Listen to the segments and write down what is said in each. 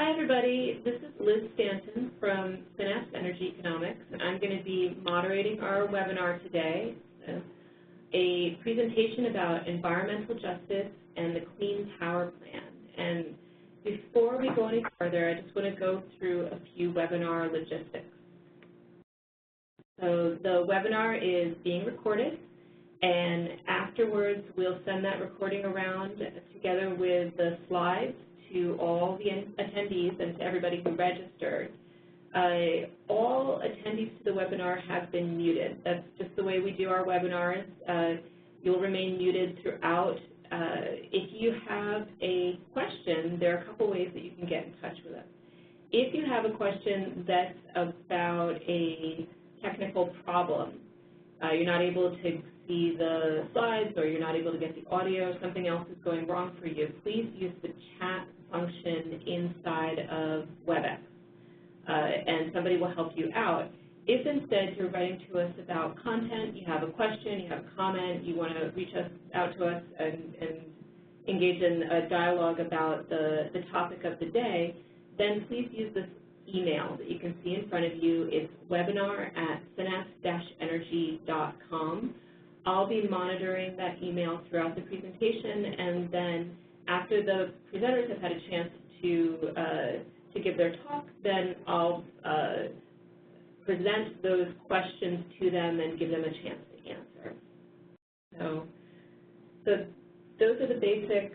Hi, everybody. This is Liz Stanton from Synapse Energy Economics, and I'm going to be moderating our webinar today, a presentation about environmental justice and the Clean Power Plan. And before we go any further, I just want to go through a few webinar logistics. So the webinar is being recorded, and afterwards we'll send that recording around together with the slides to all the attendees and to everybody who registered. All attendees to the webinar have been muted. That's just the way we do our webinars. You'll remain muted throughout. If you have a question, there are a couple ways that you can get in touch with us. If you have a question that's about a technical problem, you're not able to see the slides or you're not able to get the audio, something else is going wrong for you, please use the chat function inside of WebEx, and somebody will help you out. If instead you're writing to us about content, you have a question, you have a comment, you want to reach out to us and engage in a dialogue about the topic of the day, then please use this email that you can see in front of you. It's webinar@synapse-energy.com. I'll be monitoring that email throughout the presentation, and then after the presenters have had a chance to give their talk, then I'll present those questions to them and give them a chance to answer. So those are the basic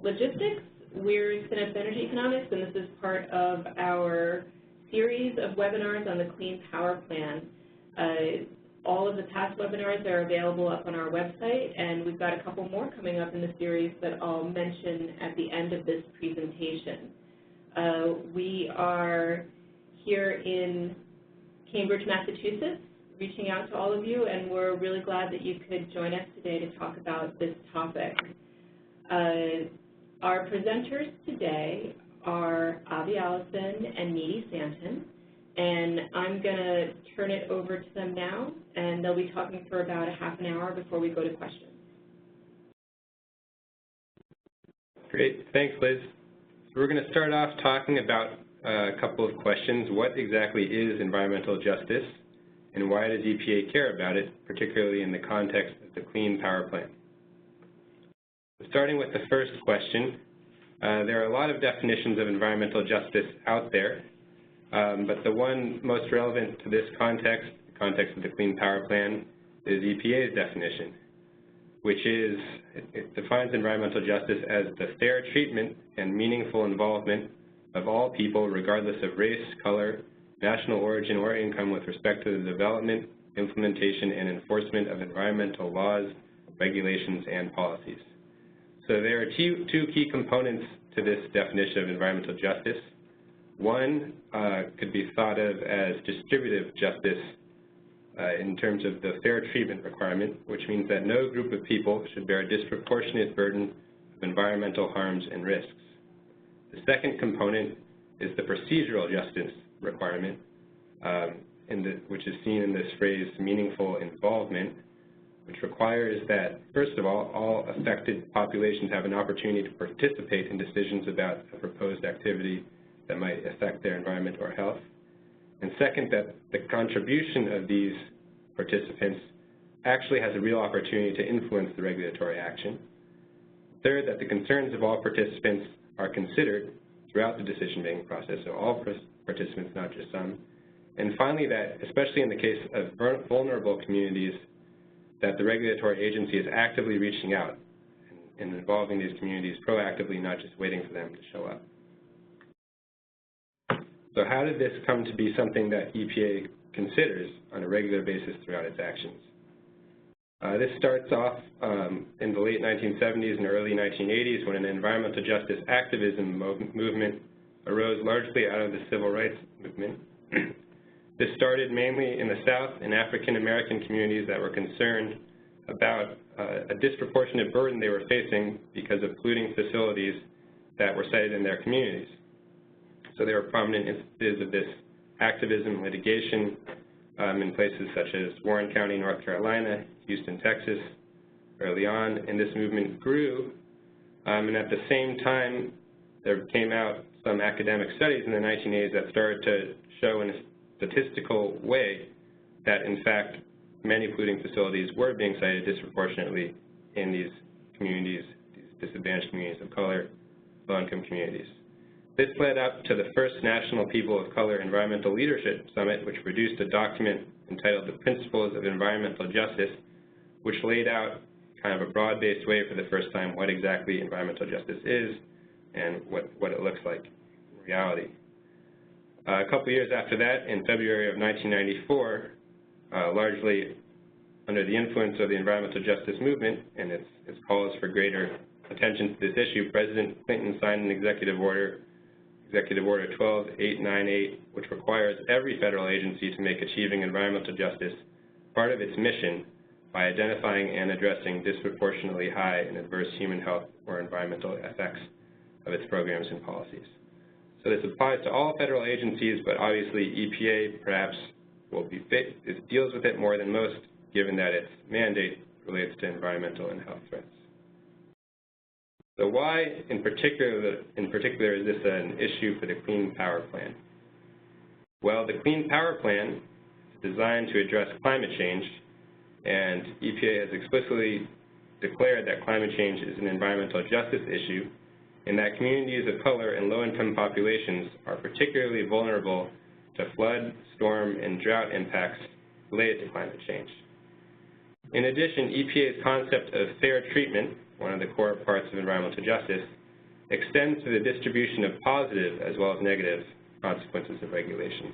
logistics. We're Synapse Energy Economics, and this is part of our series of webinars on the Clean Power Plan. All of the past webinars are available up on our website, and we've got a couple more coming up in the series that I'll mention at the end of this presentation. We are here in Cambridge, Massachusetts, reaching out to all of you, and we're really glad that you could join us today to talk about this topic. Our presenters today are Avi Allison and Needy Santon, and I'm going to turn it over to them now, and they'll be talking for about a half an hour before we go to questions. Great. Thanks, Liz. So we're going to start off talking about a couple of questions. What exactly is environmental justice, and why does EPA care about it, particularly in the context of the Clean Power Plan? Starting with the first question, there are a lot of definitions of environmental justice out there, but the one most relevant to this context, the context of the Clean Power Plan, is EPA's definition, which is, it defines environmental justice as the fair treatment and meaningful involvement of all people regardless of race, color, national origin, or income with respect to the development, implementation, and enforcement of environmental laws, regulations, and policies. So there are two key components to this definition of environmental justice. One could be thought of as distributive justice in terms of the fair treatment requirement, which means that no group of people should bear a disproportionate burden of environmental harms and risks. The second component is the procedural justice requirement, which is seen in this phrase, meaningful involvement, which requires that, first of all affected populations have an opportunity to participate in decisions about a proposed activity that might affect their environment or health. And second, that the contribution of these participants actually has a real opportunity to influence the regulatory action. Third, that the concerns of all participants are considered throughout the decision-making process, so all participants, not just some. And finally, that, especially in the case of vulnerable communities, that the regulatory agency is actively reaching out and involving these communities proactively, not just waiting for them to show up. So how did this come to be something that EPA considers on a regular basis throughout its actions? This starts off in the late 1970s and early 1980s when an environmental justice activism movement arose largely out of the civil rights movement. This started mainly in the South in African-American communities that were concerned about a disproportionate burden they were facing because of polluting facilities that were sited in their communities. So there were prominent instances of this activism litigation in places such as Warren County, North Carolina, Houston, Texas, early on, and this movement grew And at the same time, there came out some academic studies in the 1980s that started to show in a statistical way that, in fact, many polluting facilities were being cited disproportionately in these communities, these disadvantaged communities of color, low-income communities. This led up to the first National People of Color Environmental Leadership Summit, which produced a document entitled The Principles of Environmental Justice, which laid out kind of a broad-based way for the first time what exactly environmental justice is and what it looks like in reality. A couple years after that, in February of 1994, largely under the influence of the environmental justice movement and its calls for greater attention to this issue, President Clinton signed an Executive Order 12898, which requires every federal agency to make achieving environmental justice part of its mission by identifying and addressing disproportionately high and adverse human health or environmental effects of its programs and policies. So this applies to all federal agencies, but obviously EPA perhaps deals with it more than most, given that its mandate relates to environmental and health threats. So why, in particular, is this an issue for the Clean Power Plan? Well, the Clean Power Plan is designed to address climate change, and EPA has explicitly declared that climate change is an environmental justice issue, and that communities of color and low-income populations are particularly vulnerable to flood, storm, and drought impacts related to climate change. In addition, EPA's concept of fair treatment, one of the core parts of environmental justice, extends to the distribution of positive as well as negative consequences of regulations.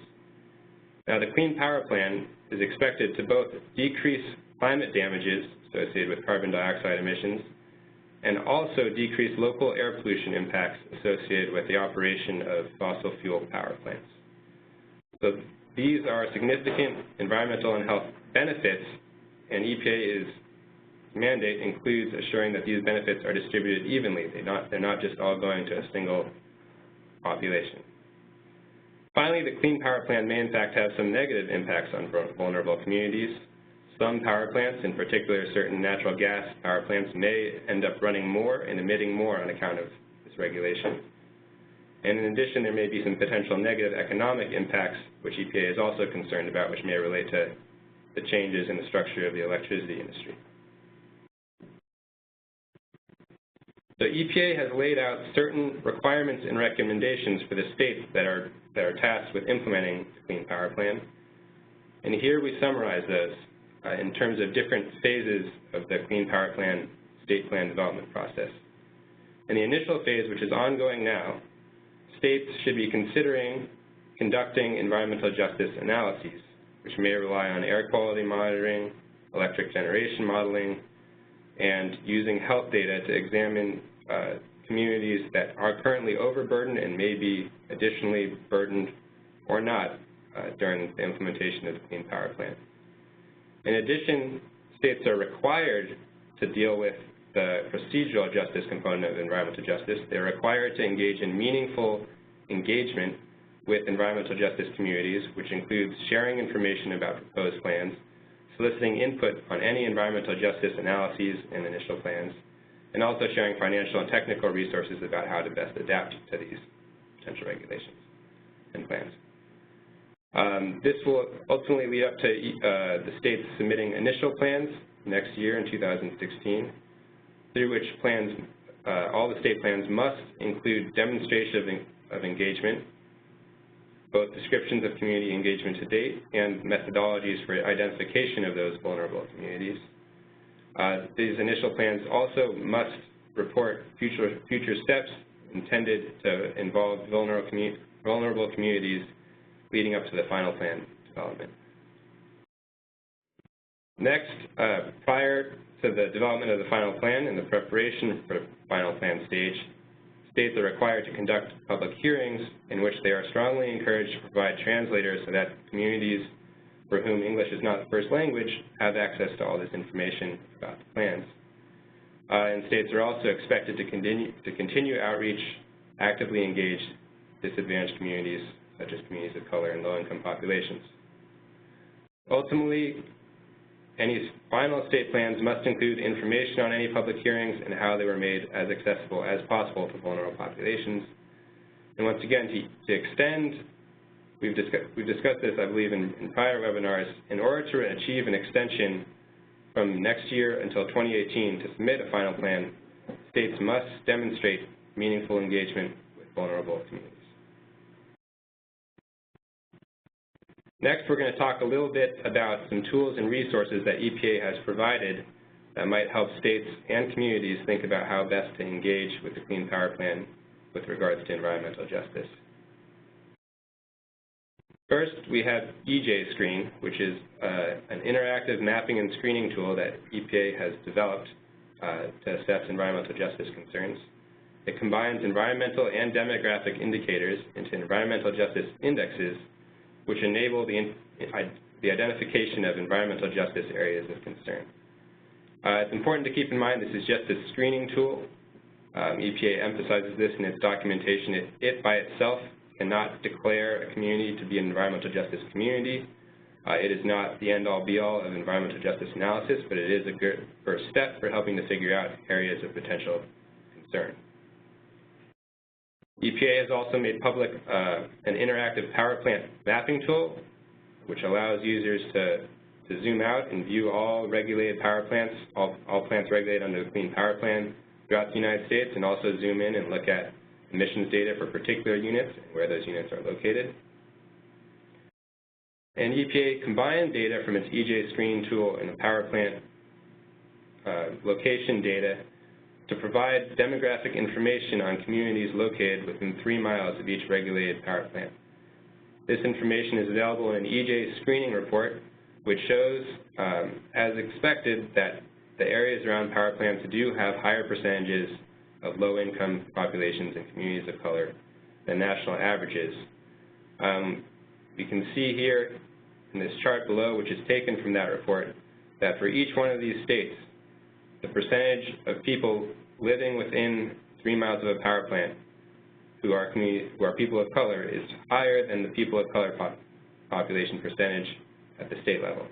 Now, the Clean Power Plan is expected to both decrease climate damages associated with carbon dioxide emissions and also decrease local air pollution impacts associated with the operation of fossil fuel power plants. So these are significant environmental and health benefits, and EPA's mandate includes assuring that these benefits are distributed evenly. They're not just all going to a single population. Finally, the Clean Power Plan may in fact have some negative impacts on vulnerable communities. Some power plants, in particular certain natural gas power plants, may end up running more and emitting more on account of this regulation. And in addition, there may be some potential negative economic impacts, which EPA is also concerned about, which may relate to the changes in the structure of the electricity industry. So EPA has laid out certain requirements and recommendations for the states that are tasked with implementing the Clean Power Plan. And here we summarize those in terms of different phases of the Clean Power Plan state plan development process. In the initial phase, which is ongoing now, states should be considering conducting environmental justice analyses, which may rely on air quality monitoring, electric generation modeling, and using health data to examine communities that are currently overburdened and may be additionally burdened or not during the implementation of the Clean Power Plan. In addition, states are required to deal with the procedural justice component of environmental justice. They're required to engage in meaningful engagement with environmental justice communities, which includes sharing information about proposed plans, soliciting input on any environmental justice analyses and initial plans, and also sharing financial and technical resources about how to best adapt to these potential regulations and plans. This will ultimately lead up to the states submitting initial plans next year in 2016, through which plans, all the state plans must include demonstration of engagement, both descriptions of community engagement to date and methodologies for identification of those vulnerable communities. These initial plans also must report future steps intended to involve vulnerable communities leading up to the final plan development. Next, prior to the development of the final plan and the preparation for the final plan stage, states are required to conduct public hearings in which they are strongly encouraged to provide translators so that communities for whom English is not the first language have access to all this information about the plans. And states are also expected to continue outreach, actively engage disadvantaged communities, such as communities of color and low-income populations. Ultimately, any final state plans must include information on any public hearings and how they were made as accessible as possible to vulnerable populations. And once again, to extend, we've discussed this, I believe, in prior webinars. In order to achieve an extension from next year until 2018 to submit a final plan, states must demonstrate meaningful engagement with vulnerable communities. Next, we're going to talk a little bit about some tools and resources that EPA has provided that might help states and communities think about how best to engage with the Clean Power Plan with regards to environmental justice. First, we have EJ Screen, which is an interactive mapping and screening tool that EPA has developed to assess environmental justice concerns. It combines environmental and demographic indicators into environmental justice indexes, which enable the identification of environmental justice areas of concern. It's important to keep in mind this is just a screening tool. EPA emphasizes this in its documentation. It by itself cannot declare a community to be an environmental justice community. It is not the end-all be-all of environmental justice analysis, but it is a good first step for helping to figure out areas of potential concern. EPA has also made public an interactive power plant mapping tool, which allows users to zoom out and view all regulated power plants, all plants regulated under the Clean Power Plan throughout the United States, and also zoom in and look at emissions data for particular units and where those units are located. And EPA combined data from its EJ Screen tool and the power plant location data to provide demographic information on communities located within 3 miles of each regulated power plant. This information is available in an EJ Screening report, which shows, as expected, that the areas around power plants do have higher percentages of low-income populations and communities of color than national averages. We can see here in this chart below, which is taken from that report, that for each one of these states, the percentage of people living within 3 miles of a power plant who are people of color is higher than the people of color population percentage at the state level.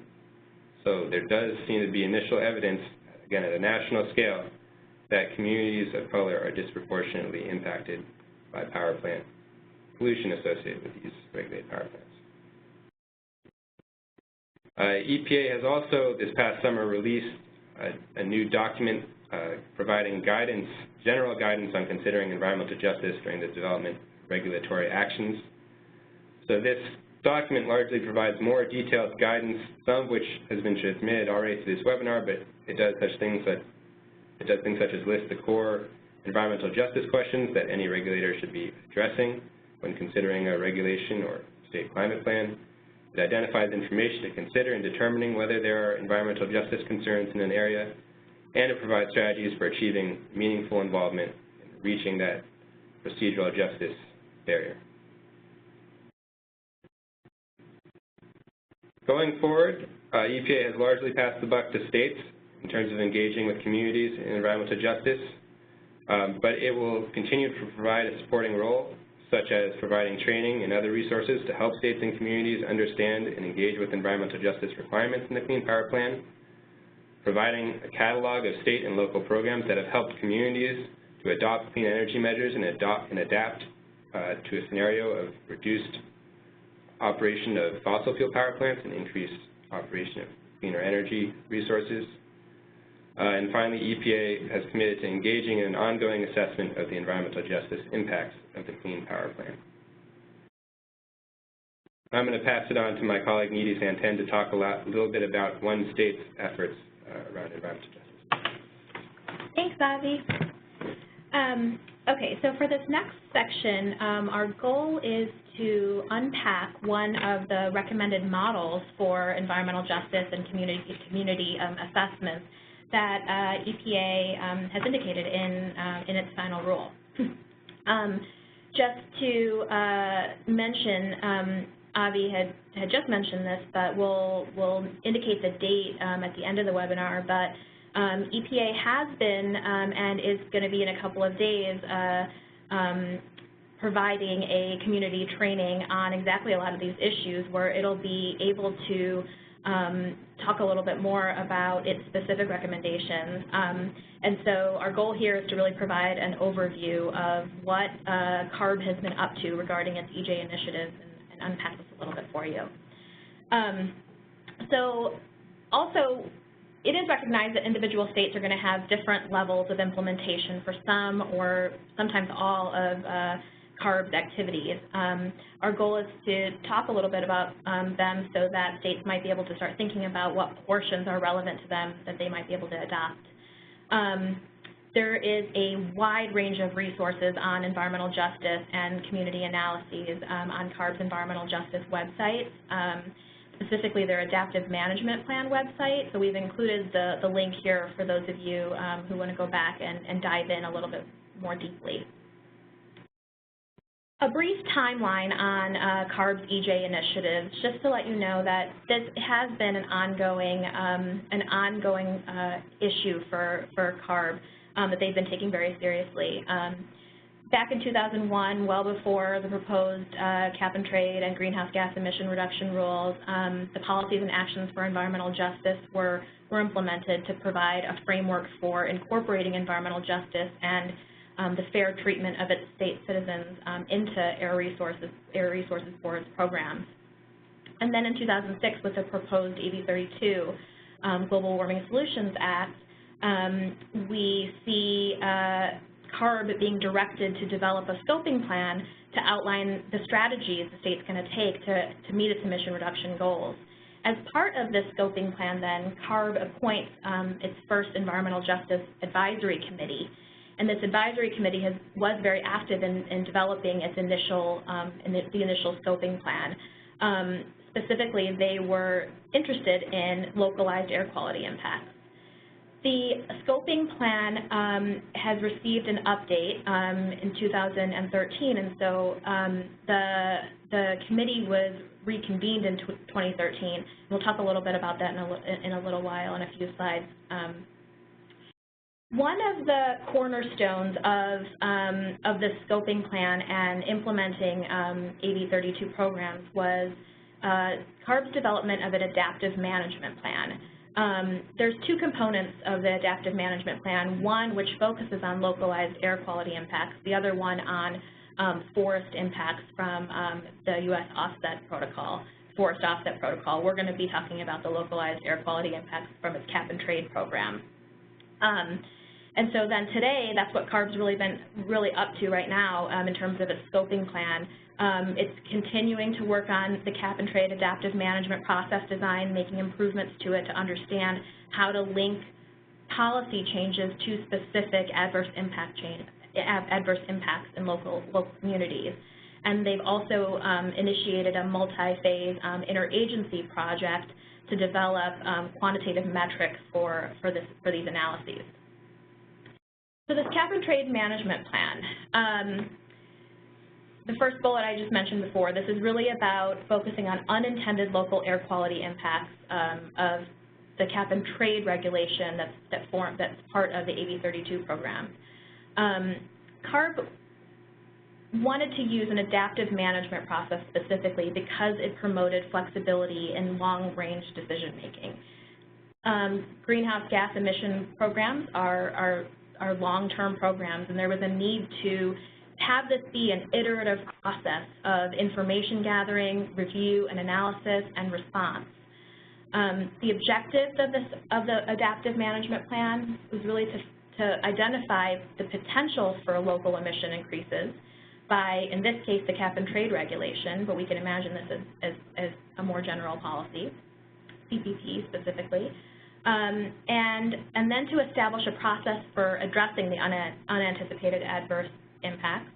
So there does seem to be initial evidence, again at a national scale, that communities of color are disproportionately impacted by power plant pollution associated with these regulated power plants. EPA has also, this past summer, released a new document providing guidance, general guidance on considering environmental justice during the development of regulatory actions. So this document largely provides more detailed guidance, some of which has been transmitted already to this webinar, but it does things such as list the core environmental justice questions that any regulator should be addressing when considering a regulation or state climate plan. It identifies information to consider in determining whether there are environmental justice concerns in an area, and it provides strategies for achieving meaningful involvement in reaching that procedural justice barrier. Going forward, EPA has largely passed the buck to states in terms of engaging with communities in environmental justice, but it will continue to provide a supporting role, such as providing training and other resources to help states and communities understand and engage with environmental justice requirements in the Clean Power Plan, providing a catalog of state and local programs that have helped communities to adopt clean energy measures and adapt to a scenario of reduced operation of fossil fuel power plants and increased operation of cleaner energy resources. And finally, EPA has committed to engaging in an ongoing assessment of the environmental justice impacts of the Clean Power Plan. I'm going to pass it on to my colleague, Nidhi Santen, to talk a little bit about one state's efforts around environmental justice. Thanks, Avi. Okay, so for this next section, our goal is to unpack one of the recommended models for environmental justice and community assessments that EPA has indicated in its final rule. Just to mention, Avi had just mentioned this, but we'll indicate the date at the end of the webinar, but EPA has been and is going to be in a couple of days providing a community training on exactly a lot of these issues, where it'll be able to talk a little bit more about its specific recommendations. And so our goal here is to really provide an overview of what CARB has been up to regarding its EJ initiatives and unpack this a little bit for you. So also, it is recognized that individual states are going to have different levels of implementation for some or sometimes all of CARB's activities. Our goal is to talk a little bit about them so that states might be able to start thinking about what portions are relevant to them that they might be able to adopt. There is a wide range of resources on environmental justice and community analyses on CARB's environmental justice website. Specifically their Adaptive Management Plan website. So we've included the link here for those of you who want to go back and dive in a little bit more deeply. A brief timeline on CARB's EJ initiatives, just to let you know that this has been an ongoing issue for CARB that they've been taking very seriously. Back in 2001, well before the proposed cap and trade and greenhouse gas emission reduction rules, the policies and actions for environmental justice were implemented to provide a framework for incorporating environmental justice and the fair treatment of its state citizens into Air Resources Board's programs. And then in 2006, with the proposed AB 32 Global Warming Solutions Act, we see CARB being directed to develop a scoping plan to outline the strategies the state's going to take to meet its emission reduction goals. As part of this scoping plan, then, CARB appoints its first Environmental Justice Advisory Committee. And this advisory committee was very active in developing its initial, the initial scoping plan. Specifically, they were interested in localized air quality impacts. The scoping plan has received an update in 2013, and so the committee was reconvened in 2013. We'll talk a little bit about that in a little while, in a few slides. One of the cornerstones of the scoping plan and implementing AB 32 programs was CARB's development of an adaptive management plan. There's two components of the adaptive management plan, one which focuses on localized air quality impacts, the other one on forest impacts from the U.S. offset protocol, forest offset protocol. We're going to be talking about the localized air quality impacts from its cap and trade program. And so then today, that's what CARB's really been up to right now in terms of its scoping plan. It's continuing to work on the cap and trade adaptive management process design, making improvements to it to understand how to link policy changes to specific adverse impacts in local communities. And they've also initiated a multi-phase interagency project to develop quantitative metrics for these analyses. So this cap and trade management plan, the first bullet I just mentioned before, this is really about focusing on unintended local air quality impacts of the cap and trade regulation that's part of the AB 32 program. CARB wanted to use an adaptive management process specifically because it promoted flexibility in long-range decision-making. Greenhouse gas emission programs are long-term programs, and there was a need to have this be an iterative process of information gathering, review, and analysis, and response. The objectives of the adaptive management plan was really to identify the potential for local emission increases by, in this case, the cap and trade regulation, but we can imagine this as a more general policy, CPP specifically. And then to establish a process for addressing the unanticipated adverse impacts,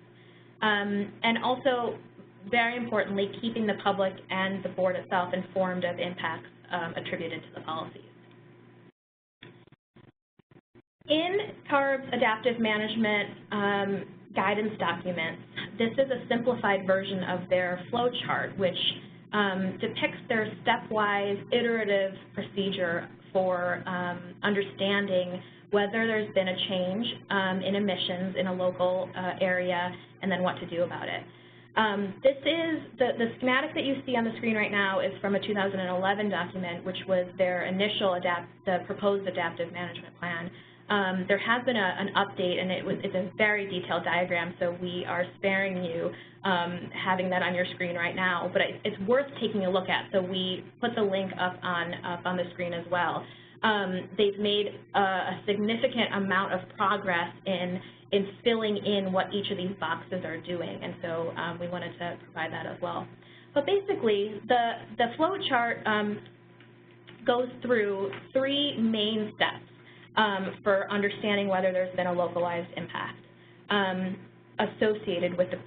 and also, very importantly, keeping the public and the board itself informed of impacts attributed to the policies. In CARB's adaptive management guidance documents, this is a simplified version of their flow chart, which depicts their stepwise iterative procedure for understanding whether there's been a change in emissions in a local area and then what to do about it. This is, the schematic that you see on the screen right now is from a 2011 document, which was their initial the proposed adaptive management plan. There has been an update, and it's a very detailed diagram, so we are sparing you having that on your screen right now, but it's worth taking a look at, so we put the link up on the screen as well. They've made a significant amount of progress in filling in what each of these boxes are doing, and so we wanted to provide that as well. But basically, the flow chart goes through 3 main steps for understanding whether there's been a localized impact associated with the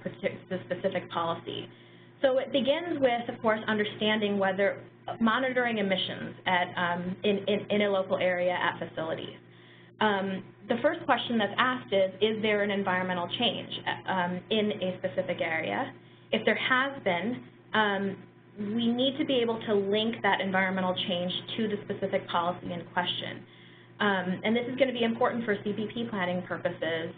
specific policy. So it begins with, of course, understanding whether monitoring emissions in a local area at facilities. The first question that's asked is there an environmental change in a specific area? If there has been, we need to be able to link that environmental change to the specific policy in question. And this is going to be important for CPP planning purposes.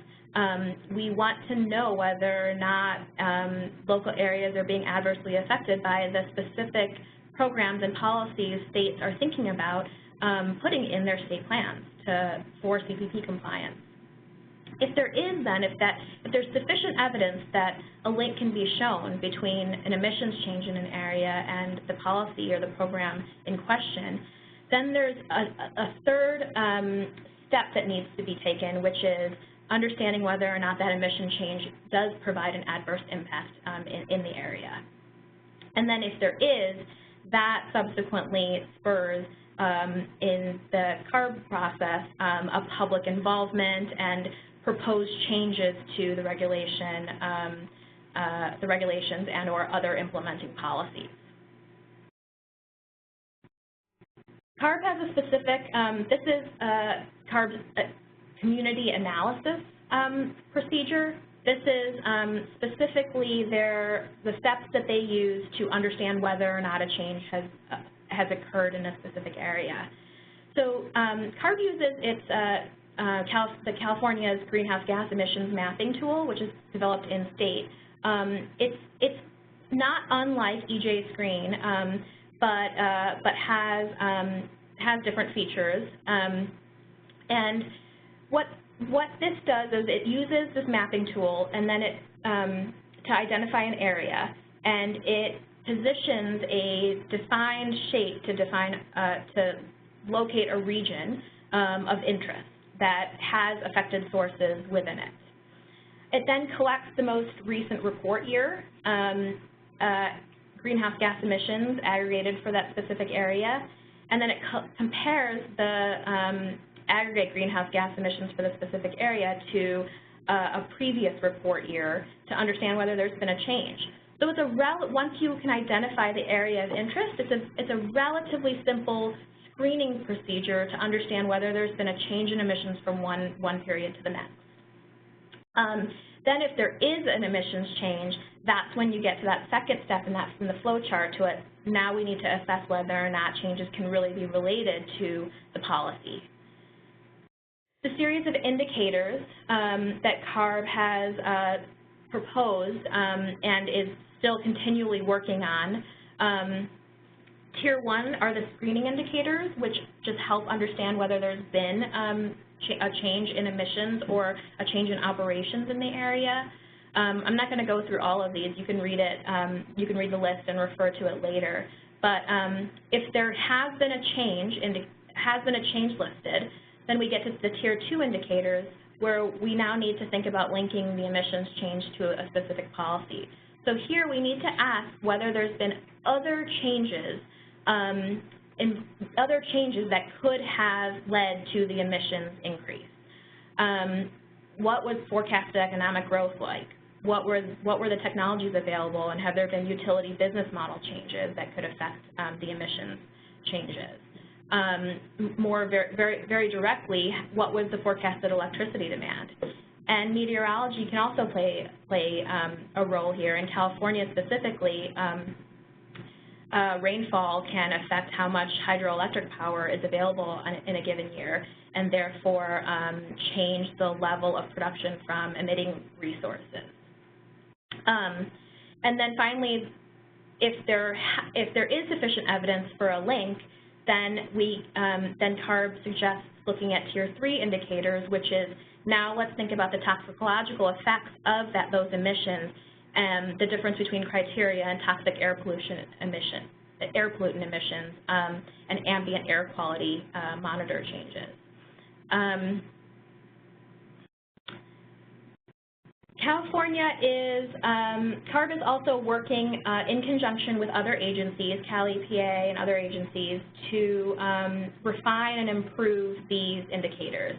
We want to know whether or not local areas are being adversely affected by the specific programs and policies states are thinking about putting in their state plans for CPP compliance. If there is, then, if there's sufficient evidence that a link can be shown between an emissions change in an area and the policy or the program in question, then there's a third step that needs to be taken, which is understanding whether or not that emission change does provide an adverse impact in the area. And then if there is, that subsequently spurs in the CARB process of public involvement and proposed changes to the regulations and or other implementing policies. CARB has a specific, this is CARB's community analysis procedure. This is specifically the steps that they use to understand whether or not a change has occurred in a specific area. So CARB uses the California's greenhouse gas emissions mapping tool, which is developed in state. It's not unlike EJ Screen, but has different features. And what this does is it uses this mapping tool, and then it to identify an area, and it positions a defined shape to locate a region of interest that has affected sources within it. It then collects the most recent report year, greenhouse gas emissions aggregated for that specific area, and then it compares the aggregate greenhouse gas emissions for the specific area to a previous report year to understand whether there's been a change. So it's once you can identify the area of interest, it's a relatively simple screening procedure to understand whether there's been a change in emissions from one period to the next. Then if there is an emissions change, that's when you get to that second step, and that's from the flow chart to it. Now we need to assess whether or not changes can really be related to the policy. The series of indicators that CARB has proposed and is still continually working on. Tier 1 are the screening indicators, which just help understand whether there's been a change in emissions or a change in operations in the area. I'm not going to go through all of these. You can read it. You can read the list and refer to it later. But if there has been a change listed, then we get to the Tier 2 indicators, where we now need to think about linking the emissions change to a specific policy. So here we need to ask whether there's been other changes that could have led to the emissions increase. What was forecasted economic growth like? What were the technologies available, and have there been utility business model changes that could affect the emissions changes? Very directly, what was the forecasted electricity demand? And meteorology can also play a role here. In California specifically, rainfall can affect how much hydroelectric power is available in a given year, and therefore change the level of production from emitting resources. And then finally, if there is sufficient evidence for a link, then CARB suggests looking at Tier 3 indicators, which is now let's think about the toxicological effects of those emissions and the difference between criteria and toxic air pollutant emissions, and ambient air quality monitor changes. California CARB is also working in conjunction with other agencies, Cal EPA and other agencies, to refine and improve these indicators.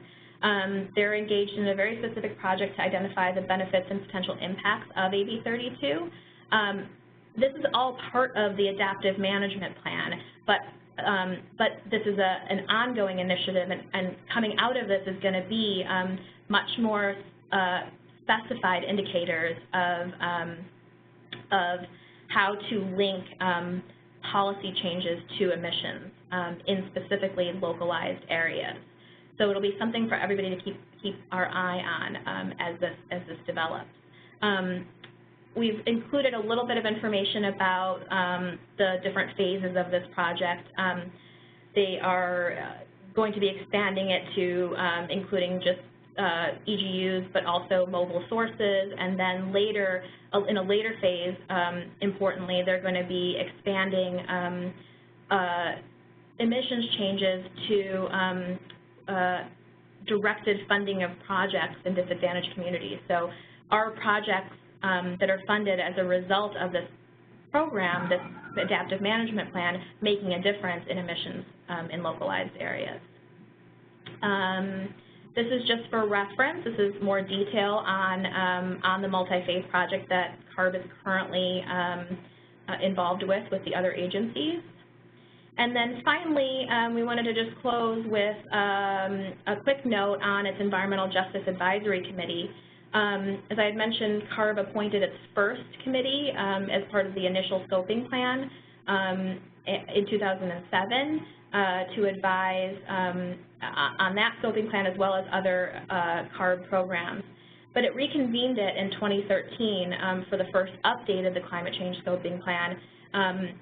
They're engaged in a very specific project to identify the benefits and potential impacts of AB 32. This is all part of the adaptive management plan, but this is an ongoing initiative, and coming out of this is going to be much more specified indicators of how to link policy changes to emissions in specifically localized areas. So it'll be something for everybody to keep our eye on as this develops. We've included a little bit of information about the different phases of this project. They are going to be expanding it to including just EGUs, but also mobile sources, and then later, in a later phase, importantly, they're going to be expanding emissions changes to directed funding of projects in disadvantaged communities. So our projects that are funded as a result of this program, this adaptive management plan, making a difference in emissions in localized areas. This is just for reference. This is more detail on the multi-phase project that CARB is currently involved with the other agencies. And then finally, we wanted to just close with a quick note on its Environmental Justice Advisory Committee. As I had mentioned, CARB appointed its first committee as part of the initial scoping plan in 2007 to advise on that scoping plan as well as other CARB programs. But it reconvened it in 2013 for the first update of the climate change scoping plan,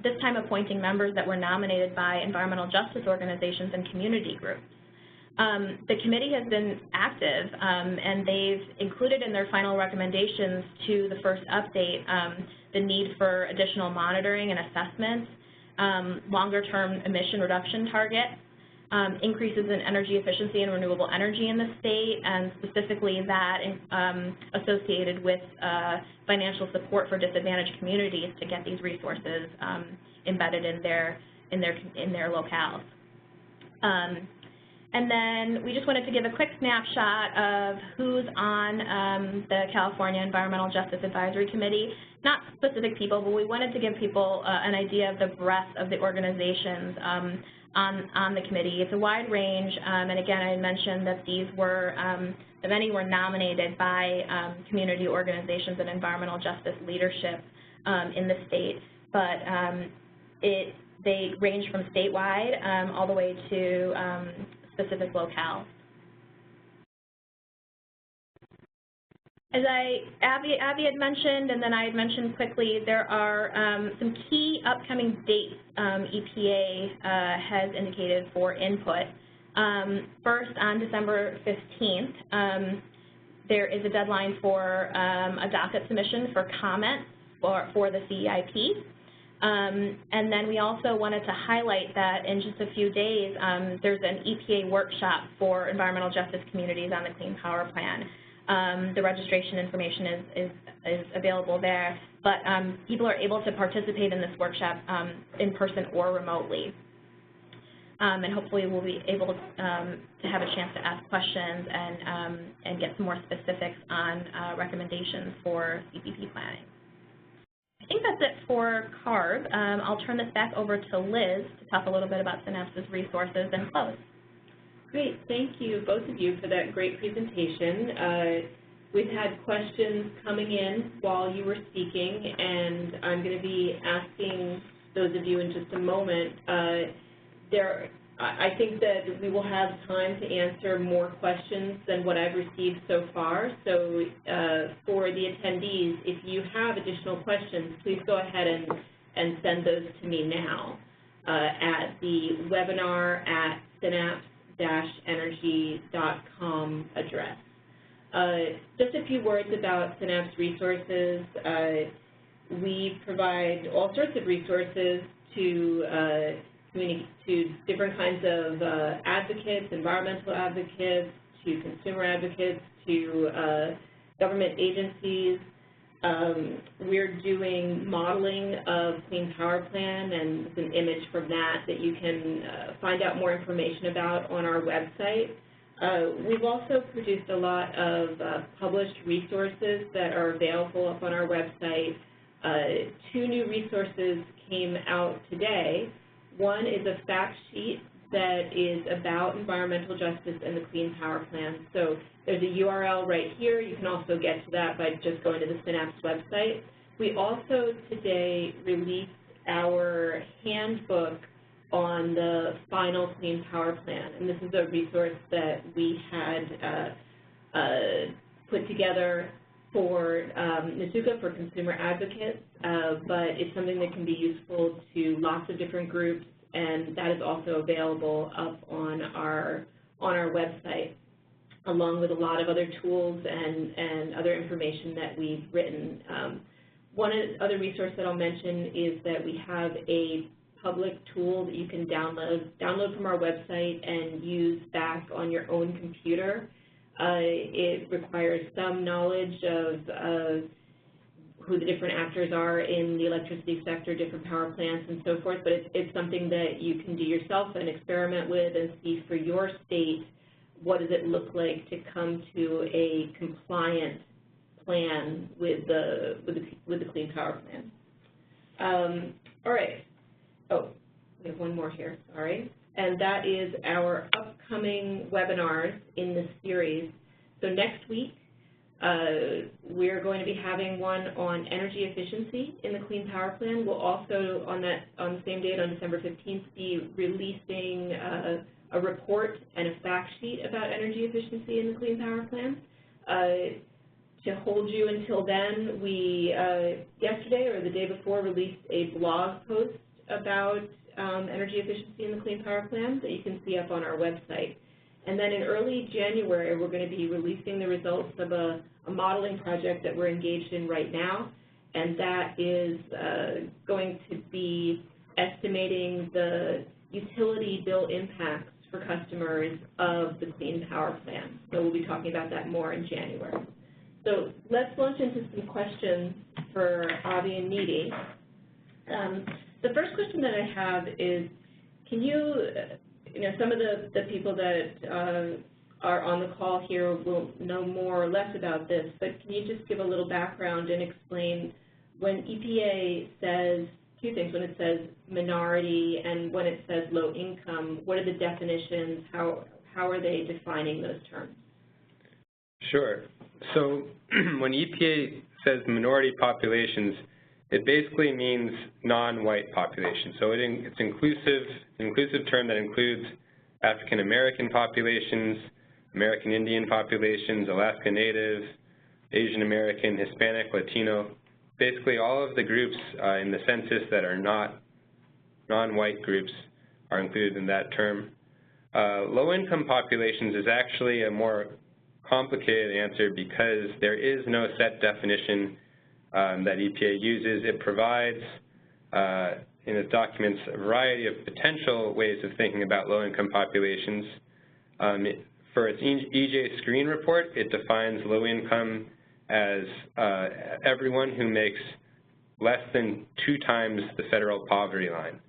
this time appointing members that were nominated by environmental justice organizations and community groups. The committee has been active, and they've included in their final recommendations to the first update the need for additional monitoring and assessments, longer-term emission reduction targets, increases in energy efficiency and renewable energy in the state, and specifically that associated with financial support for disadvantaged communities to get these resources embedded in their locales. And then we just wanted to give a quick snapshot of who's on the California Environmental Justice Advisory Committee. Not specific people, but we wanted to give people an idea of the breadth of the organizations on the committee. It's a wide range, and again, I mentioned that these were, that many were nominated by community organizations and environmental justice leadership in the state, but they range from statewide all the way to specific locales. As Abby had mentioned, and then I had mentioned quickly, there are some key upcoming dates EPA has indicated for input. First, on December 15th, there is a deadline for a docket submission for comments for the CEIP. And then we also wanted to highlight that in just a few days, there's an EPA workshop for environmental justice communities on the Clean Power Plan. The registration information is available there, but people are able to participate in this workshop in person or remotely. And hopefully we'll be able to have a chance to ask questions and get some more specifics on recommendations for CPP planning. I think that's it for CARB. I'll turn this back over to Liz to talk a little bit about Synapse's resources and close. Great, thank you, both of you, for that great presentation. We've had questions coming in while you were speaking, and I'm going to be asking those of you in just a moment. There I think that we will have time to answer more questions than what I've received so far. So for the attendees, if you have additional questions, please go ahead and send those to me now at the webinar@synapse-energy.com address. Just a few words about Synapse resources. We provide all sorts of resources to different kinds of advocates, environmental advocates, to consumer advocates, to government agencies. We're doing modeling of Clean Power Plan, and there's an image from that you can find out more information about on our website. We've also produced a lot of published resources that are available up on our website. 2 new resources came out today. One is a fact sheet that is about environmental justice and the Clean Power Plan. So there's a URL right here. You can also get to that by just going to the Synapse website. We also today released our handbook on the final Clean Power Plan, and this is a resource that we had put together for NSUCA, for consumer advocates, but it's something that can be useful to lots of different groups, and that is also available up on our website, along with a lot of other tools and other information that we've written. One other resource that I'll mention is that we have a public tool that you can download from our website and use back on your own computer. It requires some knowledge of who the different actors are in the electricity sector, different power plants, and so forth, but it's something that you can do yourself and experiment with and see for your state what does it look like to come to a compliant plan with the Clean Power Plan. All right. Oh, we have one more here, sorry. And that is our upcoming webinars in this series. So next week, we're going to be having one on energy efficiency in the Clean Power Plan. We'll also, on the same date, on December 15th, be releasing a report and a fact sheet about energy efficiency in the Clean Power Plan. To hold you until then, we yesterday or the day before released a blog post about energy efficiency in the Clean Power Plan that you can see up on our website. And then in early January, we're going to be releasing the results of a modeling project that we're engaged in right now, and that is going to be estimating the utility bill impacts for customers of the Clean Power Plan. So we'll be talking about that more in January. So let's launch into some questions for Avi and Needy. The first question that I have is, can you some of the people that are on the call here will know more or less about this, but can you just give a little background and explain when EPA says 2 things, when it says minority and when it says low income, what are the definitions, how are they defining those terms? Sure. So when EPA says minority populations, it basically means non-white population. So it's inclusive term that includes African American populations, American Indian populations, Alaska Native, Asian American, Hispanic, Latino, basically all of the groups in the census that are not non-white groups are included in that term. Low-income populations is actually a more complicated answer because there is no set definition that EPA uses. It provides in its documents a variety of potential ways of thinking about low-income populations. For its EJ screen report, it defines low-income as everyone who makes less than 2 times the federal poverty line.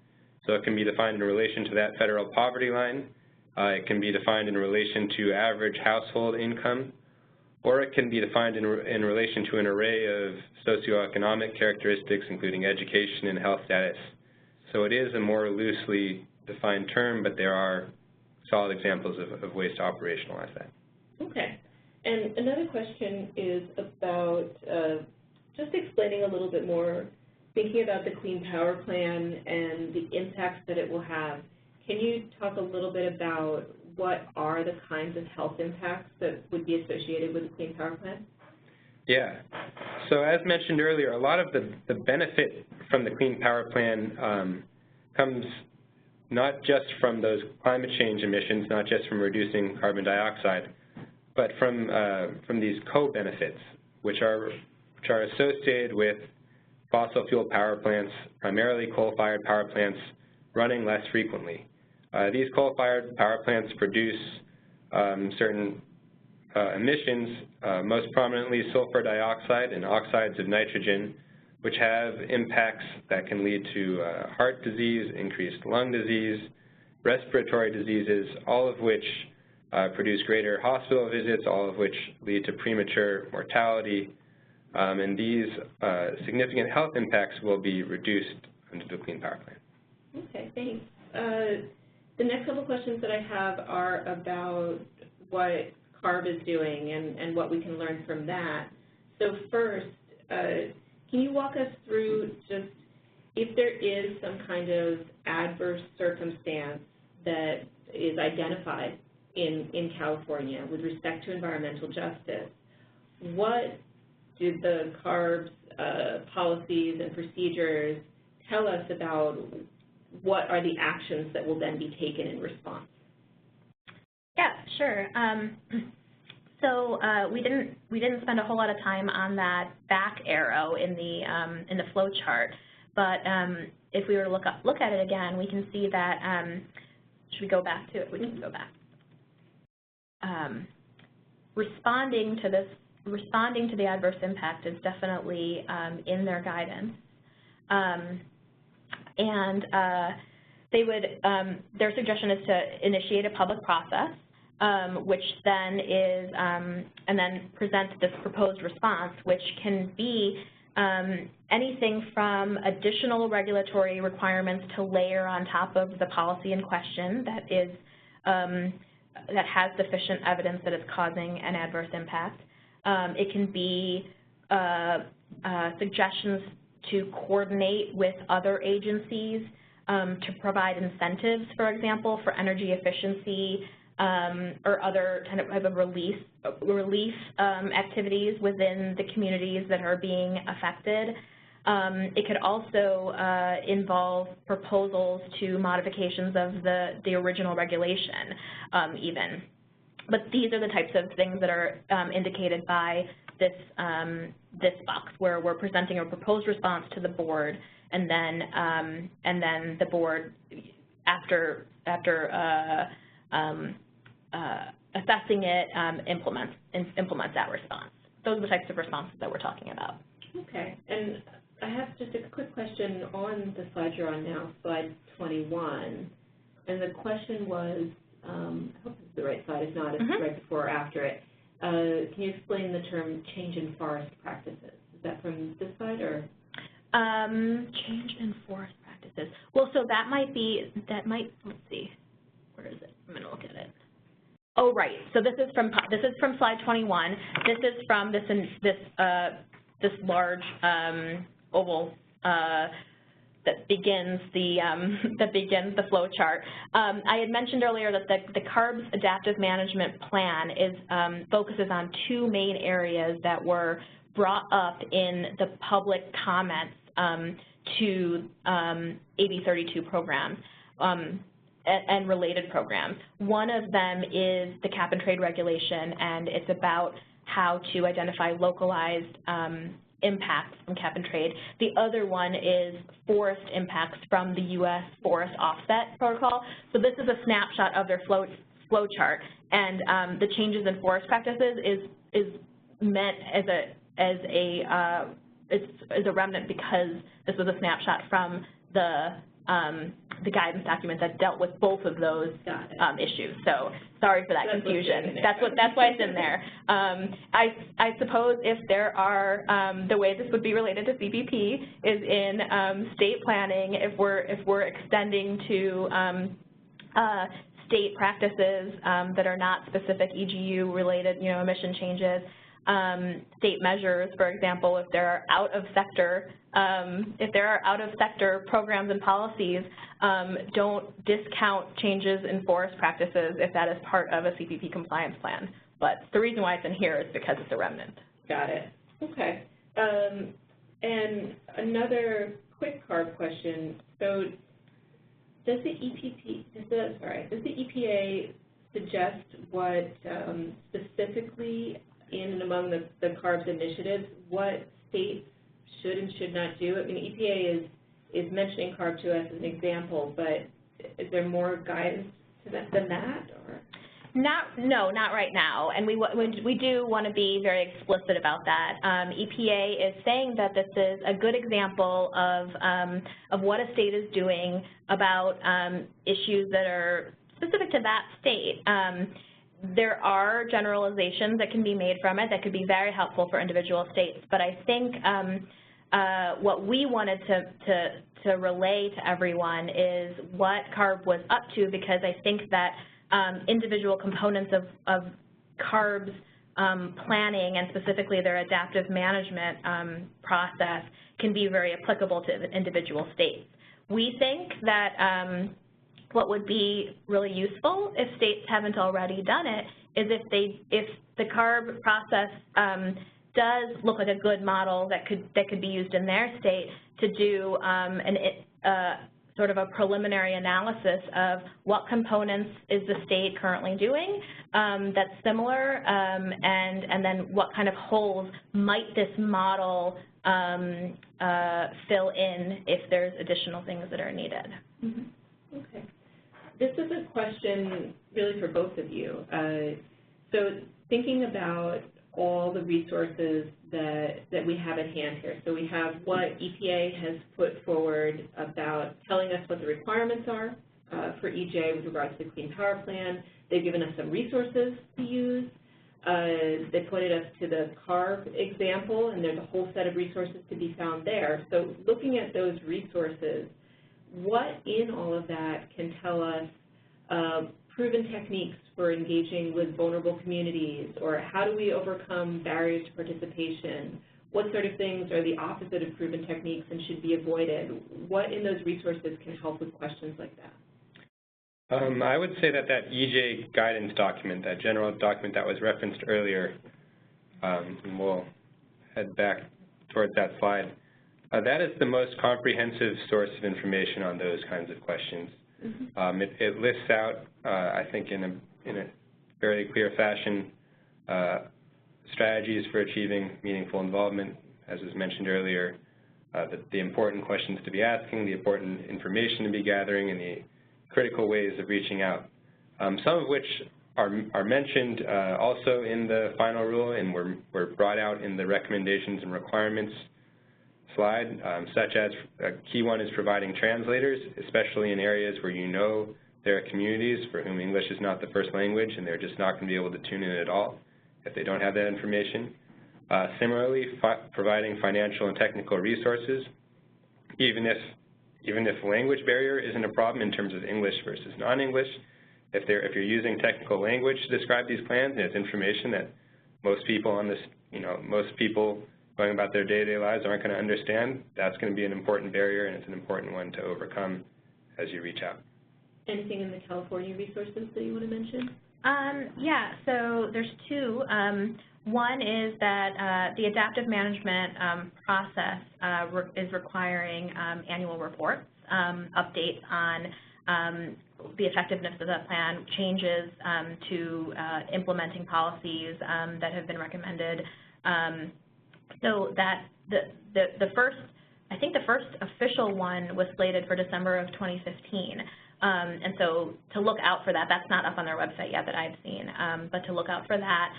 So it can be defined in relation to that federal poverty line. It can be defined in relation to average household income, or it can be defined in relation to an array of socioeconomic characteristics, including education and health status. So it is a more loosely defined term, but there are solid examples of ways to operationalize that. Okay. And another question is about just explaining a little bit more, thinking about the Clean Power Plan and the impacts that it will have. can you talk a little bit about what are the kinds of health impacts that would be associated with the Clean Power Plan? Yeah. So as mentioned earlier, a lot of the benefit from the Clean Power Plan comes not just from those climate change emissions, not just from reducing carbon dioxide, but from these co-benefits, which are associated with fossil fuel power plants, primarily coal-fired power plants, running less frequently. These coal-fired power plants produce certain emissions, most prominently sulfur dioxide and oxides of nitrogen, which have impacts that can lead to heart disease, increased lung disease, respiratory diseases, all of which produce greater hospital visits, all of which lead to premature mortality. And these significant health impacts will be reduced under the Clean Power Plan. Okay, thanks. The next couple questions that I have are about what CARB is doing and what we can learn from that. So first, can you walk us through just if there is some kind of adverse circumstance that is identified in California with respect to environmental justice, what do the CARB's policies and procedures tell us about what are the actions that will then be taken in response? Yeah, sure. So we didn't spend a whole lot of time on that back arrow in the flow chart, but if we were to look at it again, we can see that. Should we go back to it? We can go back. Responding to the adverse impact is definitely in their guidance, and their suggestion is to initiate a public process, which then is, and then present this proposed response, which can be anything from additional regulatory requirements to layer on top of the policy in question that is, that has sufficient evidence that it's causing an adverse impact. It can be suggestions to coordinate with other agencies to provide incentives, for example, for energy efficiency or other kind of relief activities within the communities that are being affected. It could also involve proposals to modifications of the original regulation even. But these are the types of things that are indicated by this box, where we're presenting a proposed response to the board, and then the board, after assessing it, implements that response. Those are the types of responses that we're talking about. Okay, and I have just a quick question on the slide you're on now, slide 21, and the question was, I hope it's the right slide, if not, it's right before or after it. Can you explain the term change in forest practices? Is that from this slide, or? Change in forest practices. Well, so that might, let's see, where is it? I'm gonna look at it. Oh, right. So this is from slide 21. This is from this large oval that begins the flow chart. I had mentioned earlier that the CARB's adaptive management plan focuses on two main areas that were brought up in the public comments to AB 32 programs. And related programs. One of them is the cap and trade regulation, and it's about how to identify localized impacts from cap and trade. The other one is forest impacts from the U.S. Forest Offset Protocol. So this is a snapshot of their flow chart, and the changes in forest practices is meant as a remnant because this was a snapshot from the guidance document that dealt with both of those issues. So sorry for that confusion. That's why it's in there. I suppose if there are the way this would be related to CPP is in state planning. If we're extending to state practices that are not specific EGU related, emission changes. state measures, for example, if there are out-of-sector programs and policies, don't discount changes in forest practices if that is part of a CPP compliance plan. But the reason why it's in here is because it's a remnant. Got it. Okay. And another quick CARB question. So does the EPA suggest what specifically in and among the CARB's initiatives, what states should and should not do? I mean, EPA is mentioning CARB to us as an example, but is there more guidance to that than that? Or? No, not right now, and we do want to be very explicit about that. EPA is saying that this is a good example of what a state is doing about issues that are specific to that state. There are generalizations that can be made from it that could be very helpful for individual states, but I think what we wanted to relay to everyone is what CARB was up to, because I think that individual components of CARB's planning, and specifically their adaptive management process, can be very applicable to individual states. We think that what would be really useful, if states haven't already done it, is if the CARB process does look like a good model that could be used in their state, to do sort of a preliminary analysis of what components is the state currently doing that's similar, and then what kind of holes might this model fill in if there's additional things that are needed. Mm-hmm. Okay. This is a question really for both of you. So thinking about all the resources that we have at hand here. So we have what EPA has put forward about telling us what the requirements are for EJ with regards to the Clean Power Plan. They've given us some resources to use. They pointed us to the CARB example, and there's a whole set of resources to be found there. So looking at those resources, what in all of that can tell us proven techniques for engaging with vulnerable communities, or how do we overcome barriers to participation? What sort of things are the opposite of proven techniques and should be avoided? What in those resources can help with questions like that? I would say that EJ guidance document, that general document that was referenced earlier, and we'll head back towards that slide, that is the most comprehensive source of information on those kinds of questions. Mm-hmm. It lists out, I think in a fairly clear fashion, strategies for achieving meaningful involvement, as was mentioned earlier, the important questions to be asking, the important information to be gathering, and the critical ways of reaching out. Some of which are mentioned also in the final rule and were brought out in the recommendations and requirements slide, such as a key one is providing translators, especially in areas where you know there are communities for whom English is not the first language and they're just not going to be able to tune in at all if they don't have that information. Similarly, providing financial and technical resources, even if language barrier isn't a problem in terms of English versus non-English, if you're using technical language to describe these plans and it's information that most people on this, most people going about their day-to-day lives aren't going to understand, that's going to be an important barrier, and it's an important one to overcome as you reach out. Anything in the California resources that you want to mention? Yeah, so there's two. One is that the adaptive management process is requiring annual reports, updates on the effectiveness of that plan, changes to implementing policies that have been recommended. So that the first official one was slated for December of 2015. And so to look out for that, that's not up on their website yet that I've seen, but to look out for that.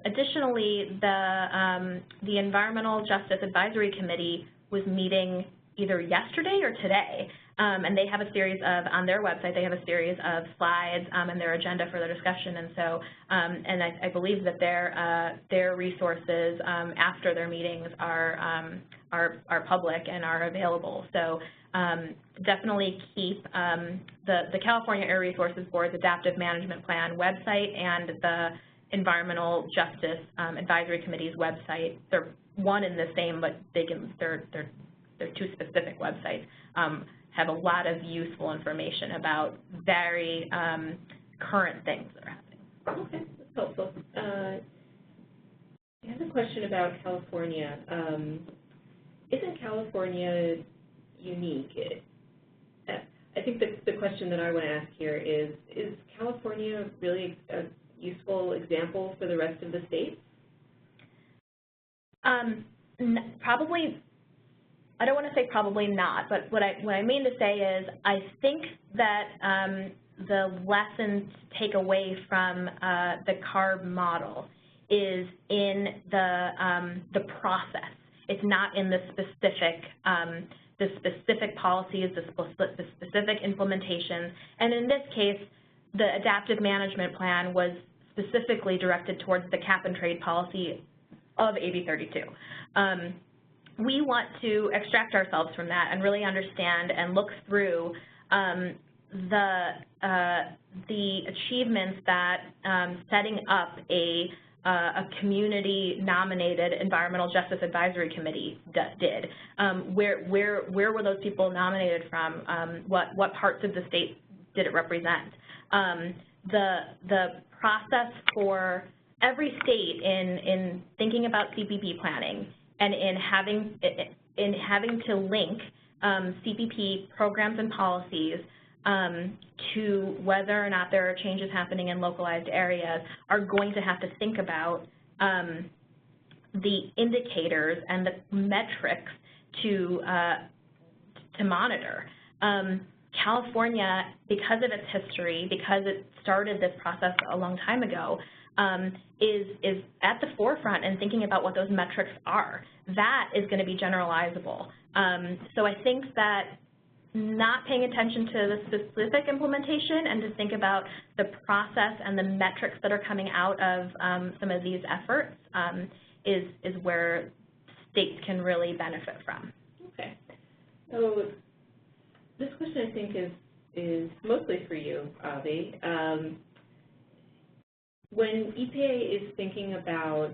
Additionally, the Environmental Justice Advisory Committee was meeting either yesterday or today, and they have a series of, on their website, they have a series of slides and their agenda for the discussion, and so, and I believe that their resources after their meetings are public and are available. So definitely keep the California Air Resources Board's Adaptive Management Plan website and Environmental Justice Advisory Committee's website. They're one and the same, but they're two specific websites. Have a lot of useful information about very current things that are happening. Okay, that's helpful. I have a question about California. Isn't California unique? I think the question that I want to ask here is California really a useful example for the rest of the states? Probably, I don't want to say probably not, but what I mean to say is I think that the lesson to take away from the CARB model is in the process. It's not in the specific policies, the specific implementations. And in this case, the adaptive management plan was specifically directed towards the cap and trade policy of AB 32. We want to extract ourselves from that and really understand and look through the achievements that setting up a community-nominated Environmental Justice Advisory Committee did. Where were those people nominated from? What parts of the state did it represent? The process for every state in thinking about CPP planning and in having to link CPP programs and policies to whether or not there are changes happening in localized areas are going to have to think about the indicators and the metrics to monitor. California, because of its history, because it started this process a long time ago, is at the forefront in thinking about what those metrics are. That is going to be generalizable. So I think that not paying attention to the specific implementation and to think about the process and the metrics that are coming out of some of these efforts is where states can really benefit from. Okay. So this question, I think, is mostly for you, Avi. When EPA is thinking about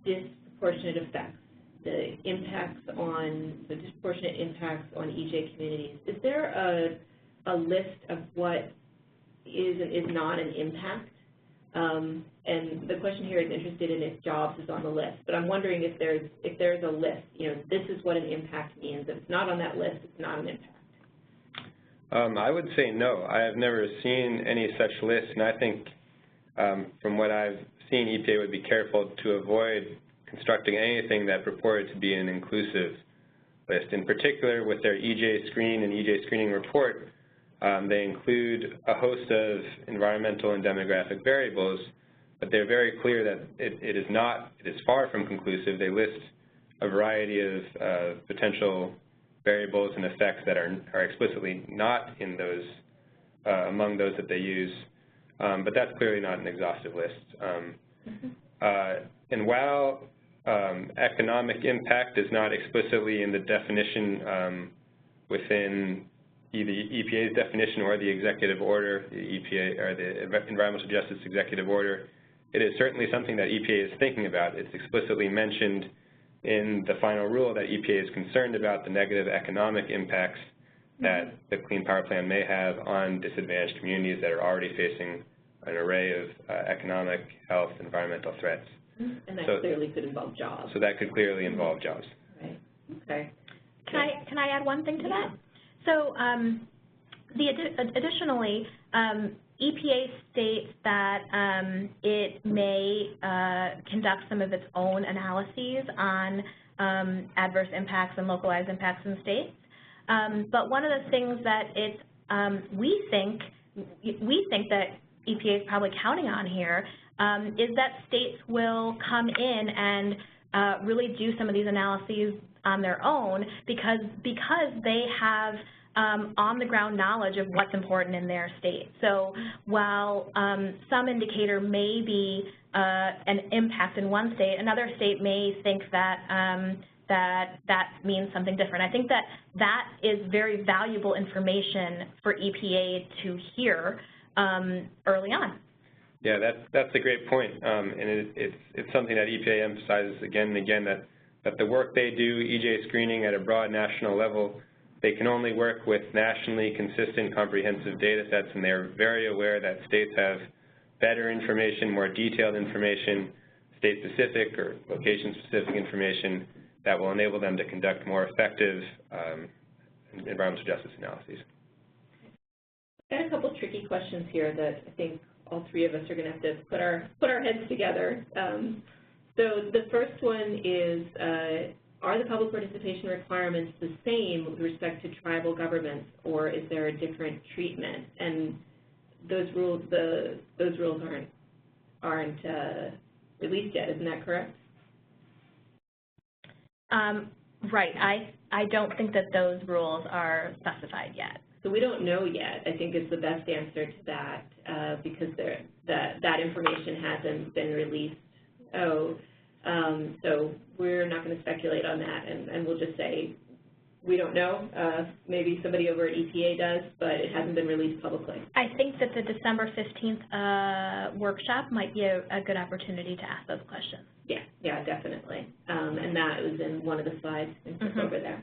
disproportionate effects, the disproportionate impacts on EJ communities, is there a list of what is and is not an impact? And the question here is interested in if jobs is on the list, but I'm wondering if there's a list. This is what an impact means. If it's not on that list, it's not an impact. I would say no. I have never seen any such list, and I think from what I've seen, EPA would be careful to avoid constructing anything that purported to be an inclusive list. In particular, with their EJ Screen and EJ Screening report, they include a host of environmental and demographic variables, but they're very clear that it is far from conclusive. They list a variety of potential variables and effects that are explicitly not in those, among those that they use, but that's clearly not an exhaustive list. And while economic impact is not explicitly in the definition within either EPA's definition or the executive order, the EPA or the Environmental Justice Executive Order, it is certainly something that EPA is thinking about. It's explicitly mentioned in the final rule that EPA is concerned about the negative economic impacts that the Clean Power Plan may have on disadvantaged communities that are already facing an array of economic, health, environmental threats. And that clearly could involve jobs. So that could clearly involve jobs. Right. Okay. Can I add one thing to that? So additionally, EPA states that it may conduct some of its own analyses on adverse impacts and localized impacts in states. But one of the things that we think that EPA is probably counting on here is that states will come in and really do some of these analyses on their own because they have on-the-ground knowledge of what's important in their state. So while some indicator may be an impact in one state, another state may think that that means something different. I think that is very valuable information for EPA to hear early on. Yeah, that's a great point, and it's something that EPA emphasizes again and again, that the work they do, EJ screening at a broad national level, they can only work with nationally consistent, comprehensive data sets, and they're very aware that states have better information, more detailed information, state-specific or location-specific information that will enable them to conduct more effective environmental justice analyses. I got a couple tricky questions here that I think all three of us are going to have to put our heads together. So the first one is, are the public participation requirements the same with respect to tribal governments, or is there a different treatment? And those rules aren't released yet. Isn't that correct? Right. I don't think that those rules are specified yet. So we don't know yet, I think, is the best answer to that, because that information hasn't been released. So we're not going to speculate on that, and we'll just say we don't know. Maybe somebody over at EPA does, but it hasn't been released publicly. I think that the December 15th workshop might be a good opportunity to ask those questions. Yeah, definitely. And that was in one of the slides over there.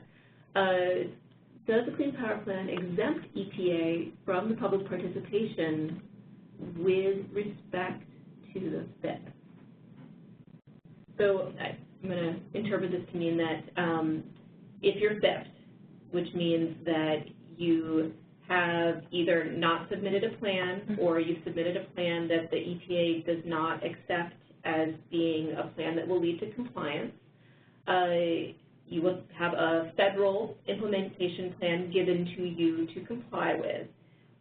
Does the Clean Power Plan exempt EPA from the public participation with respect to the FIP? So I'm going to interpret this to mean that if you're FIP'd, which means that you have either not submitted a plan or you've submitted a plan that the EPA does not accept as being a plan that will lead to compliance, you will have a federal implementation plan given to you to comply with.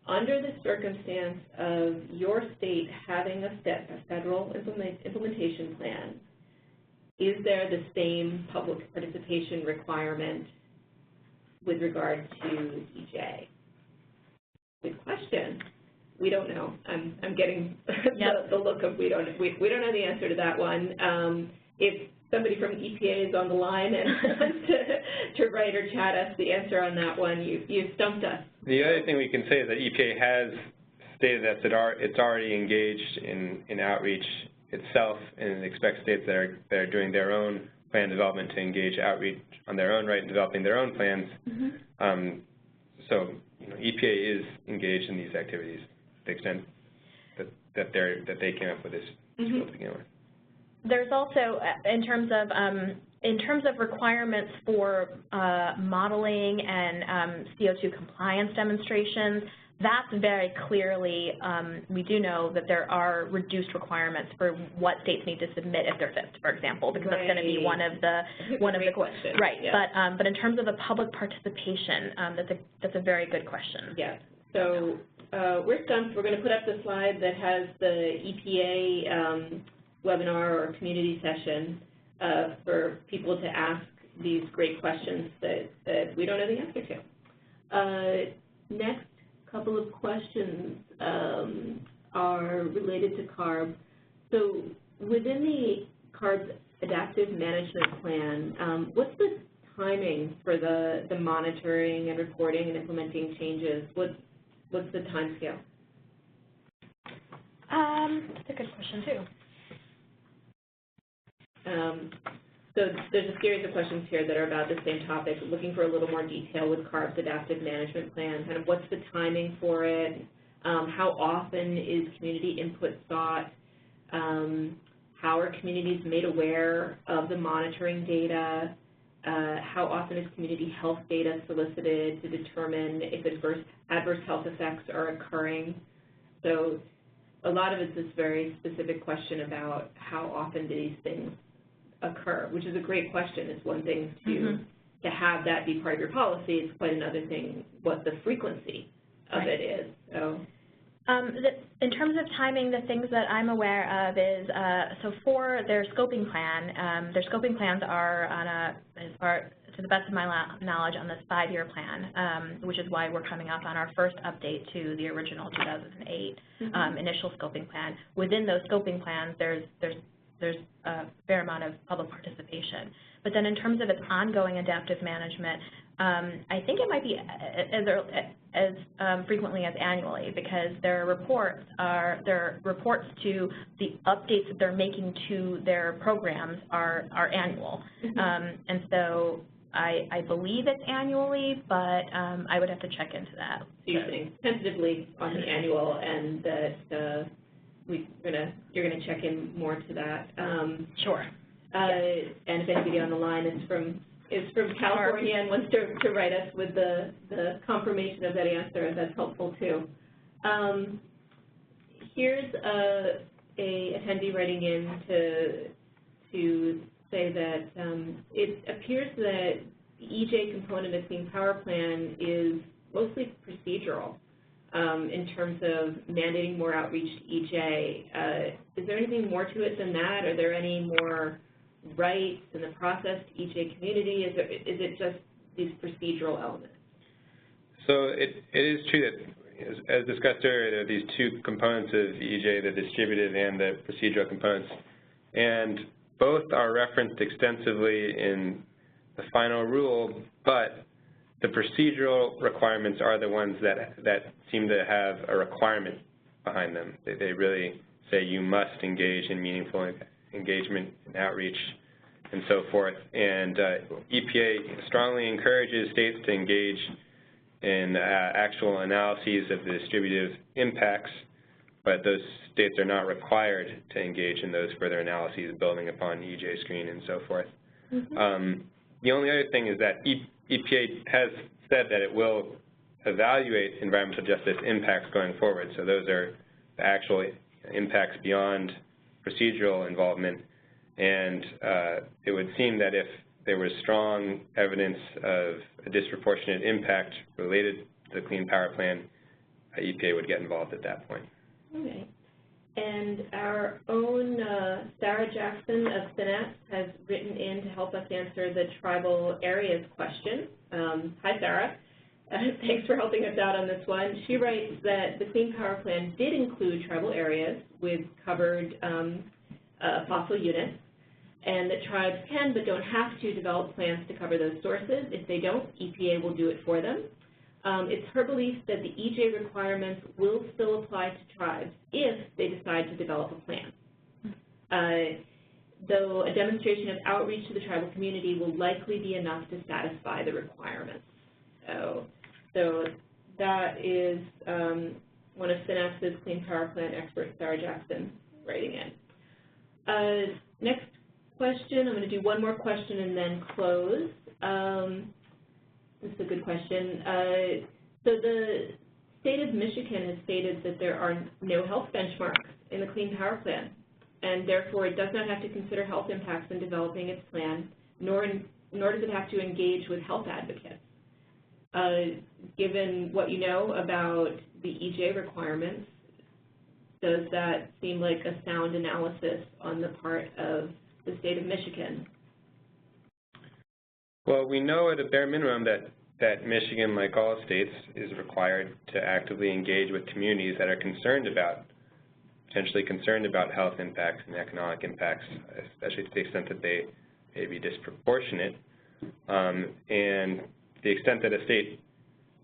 Under the circumstance of your state having a federal implementation plan, is there the same public participation requirement with regard to EJ? Good question. We don't know. I'm getting the look of we don't know the answer to that one. If somebody from EPA is on the line and wants to write or chat us the answer on that one, you stumped us. The other thing we can say is that EPA has stated that it's already engaged in outreach itself, and expects states that are doing their own plan development to engage outreach on their own right in developing their own plans. So EPA is engaged in these activities to the extent that they came up with this to begin with. There's also, in terms of requirements for modeling and CO2 compliance demonstrations, that's very clearly, we do know that there are reduced requirements for what states need to submit if they're FIP'd, for example, because that's going to be one of the questions. Right. Yeah. But in terms of the public participation, that's a very good question. Yeah. So we're stumped. We're going to put up the slide that has the EPA webinar or community session for people to ask these great questions that we don't know the answer to. Next couple of questions are related to CARB. So within the CARB Adaptive Management Plan, what's the timing for the monitoring and reporting and implementing changes? What's the time scale? That's a good question, too. So there's a series of questions here that are about the same topic, looking for a little more detail with CARB's Adaptive Management Plan, kind of what's the timing for it, how often is community input sought, how are communities made aware of the monitoring data, how often is community health data solicited to determine if adverse health effects are occurring. So a lot of it's this very specific question about how often do these things occur, which is a great question. It's one thing to have that be part of your policy. It's quite another thing what the frequency of it is. So, in terms of timing, the things that I'm aware of is so for their scoping plans are on to the best of my knowledge, on this 5-year plan, which is why we're coming up on our first update to the original 2008 initial scoping plan. Within those scoping plans, there's a fair amount of public participation. But then in terms of its ongoing adaptive management, I think it might be as frequently as annually, because their reports to the updates that they're making to their programs are annual. And so I believe it's annually, but I would have to check into that. So you're saying tentatively on the annual, and that you're gonna check in more to that. Sure. And if anybody on the line is from California and wants to write us with the confirmation of that answer, that's helpful too. Here's a attendee writing in to say that it appears that the EJ component of Clean Power Plan is mostly procedural in terms of mandating more outreach to EJ. Is there anything more to it than that? Are there any more rights in the process to EJ community? Is it just these procedural elements? So it is true that, as discussed earlier, there are these two components of EJ, the distributive and the procedural components, and both are referenced extensively in the final rule, but the procedural requirements are the ones that seem to have a requirement behind them. They really say you must engage in meaningful engagement and outreach and so forth. And EPA strongly encourages states to engage in actual analyses of the distributive impacts, but those states are not required to engage in those further analyses building upon EJ screen and so forth. The only other thing is that EPA has said that it will evaluate environmental justice impacts going forward. So those are the actual impacts beyond procedural involvement. And it would seem that if there was strong evidence of a disproportionate impact related to the Clean Power Plan, EPA would get involved at that point. Okay. And our own Sarah Jackson of Synapse has written in to help us answer the tribal areas question. Hi, Sarah. Thanks for helping us out on this one. She writes that the Clean Power Plan did include tribal areas with covered fossil units, and that tribes can but don't have to develop plans to cover those sources. If they don't, EPA will do it for them. It's her belief that the EJ requirements will still apply to tribes if they decide to develop a plan. Though a demonstration of outreach to the tribal community will likely be enough to satisfy the requirements. So that is one of Synapse's Clean Power Plan experts, Sarah Jackson, writing in. Next question, I'm going to do one more question and then close. This is a good question. So the state of Michigan has stated that there are no health benchmarks in the Clean Power Plan, and therefore it does not have to consider health impacts in developing its plan, nor does it have to engage with health advocates. Given what you know about the EJ requirements, does that seem like a sound analysis on the part of the state of Michigan? Well, we know at a bare minimum that Michigan, like all states, is required to actively engage with communities that are potentially concerned about health impacts and economic impacts, especially to the extent that they may be disproportionate. And to the extent that a state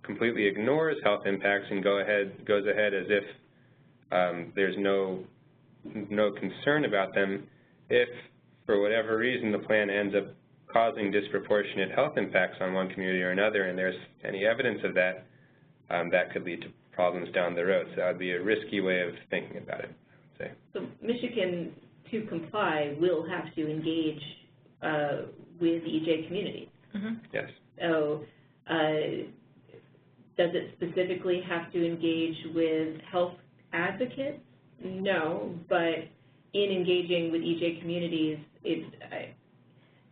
completely ignores health impacts and goes ahead as if there's no concern about them, if for whatever reason the plan ends up causing disproportionate health impacts on one community or another, and there's any evidence of that, that could lead to problems down the road. So that would be a risky way of thinking about it, I would say. So Michigan, to comply, will have to engage with the EJ community. Yes. So does it specifically have to engage with health advocates? No, but in engaging with EJ communities,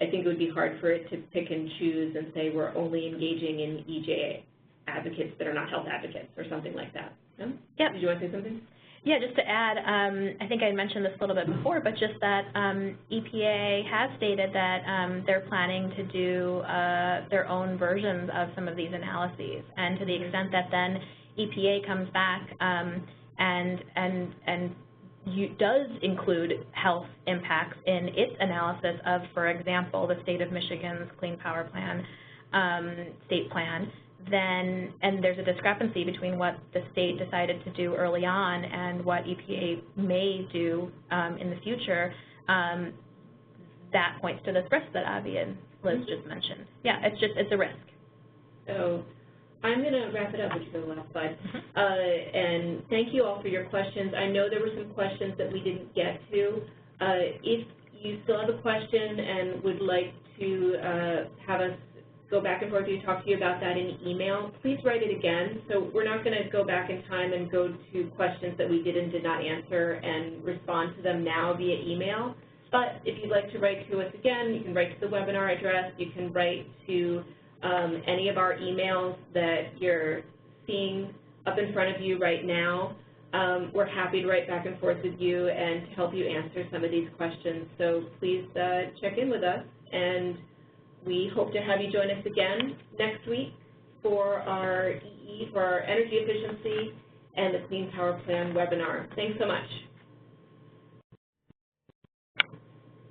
I think it would be hard for it to pick and choose and say we're only engaging in EJ advocates that are not health advocates or something like that. No? Yep. Did you want to say something? Yeah, just to add, I think I mentioned this a little bit before, but just that EPA has stated that they're planning to do their own versions of some of these analyses, and to the extent that then EPA comes back and does include health impacts in its analysis of, for example, the state of Michigan's Clean Power Plan, state plan, then, and there's a discrepancy between what the state decided to do early on and what EPA may do in the future, that points to this risk that Abby and Liz just mentioned. Yeah, it's a risk. So I'm going to wrap it up, which is the last slide. And thank you all for your questions. I know there were some questions that we didn't get to. If you still have a question and would like to have us go back and forth with you, talk to you about that in email, please write it again. So we're not going to go back in time and go to questions that we did and did not answer and respond to them now via email. But if you'd like to write to us again, you can write to the webinar address. You can write to any of our emails that you're seeing up in front of you right now. We're happy to write back and forth with you and to help you answer some of these questions. So please check in with us, and we hope to have you join us again next week for our EE, for our energy efficiency and the Clean Power Plan webinar. Thanks so much.